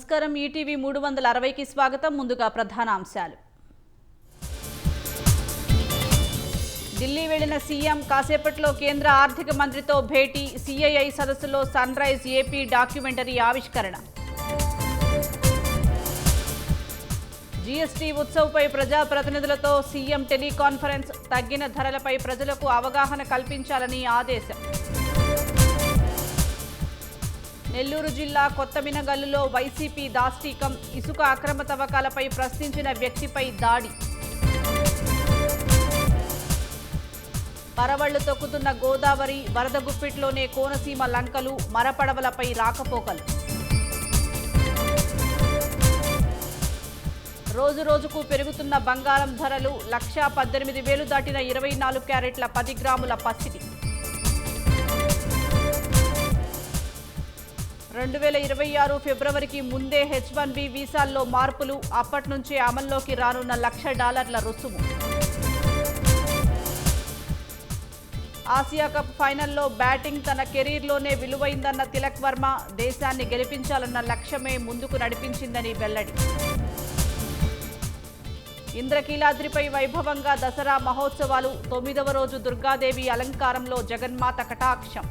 నమస్కారం ఈటీవీ 360కి స్వాగతం. ముందుగా ప్రధాన అంశాలు. ఢిల్లీ వెళ్లిన సీఎం కాసేపట్లో కేంద్ర ఆర్థిక మంత్రితో భేటీ. సిఐఐ సదస్సులో సన్ రైజ్ ఏపీ డాక్యుమెంటరీ ఆవిష్కరణ. జీఎస్టీ ఉత్సవ్పై ప్రజాప్రతినిధులతో సీఎం టెలికాన్ఫరెన్స్. తగ్గిన ధరలపై ప్రజలకు అవగాహన కల్పించాలని ఆదేశం. నెల్లూరు జిల్లా కొత్తమినగల్లులో వైసీపీ దాష్టీకం. ఇసుక అక్రమ తవ్వకాలపై ప్రశ్నించిన వ్యక్తిపై దాడి. పరవళ్లు తొక్కుతున్న గోదావరి. వరద గుప్పిట్లోనే కోనసీమ లంకలు. మరపడవలపై రాకపోకలు. రోజు రోజుకు పెరుగుతున్న బంగారం ధరలు. 1,18,000 దాటిన 24 క్యారెట్ల 10 గ్రాముల పసిడి. 2026 ఫిబ్రవరికి ముందే H1B వీసాల్లో మార్పులు. అప్పటి నుంచే అమల్లోకి రానున్న $1,00,000 రుసుము. ఆసియా కప్ ఫైనల్లో బ్యాటింగ్ తన కెరీర్లోనే విలువైందన్న తిలక్ వర్మ. దేశాన్ని గెలిపించాలన్న లక్ష్యమే ముందుకు నడిపించిందని వెల్లడి. ఇంద్రకీలాద్రిపై వైభవంగా దసరా మహోత్సవాలు. 9వ రోజు దుర్గాదేవి అలంకారంలో జగన్మాత కటాక్షం.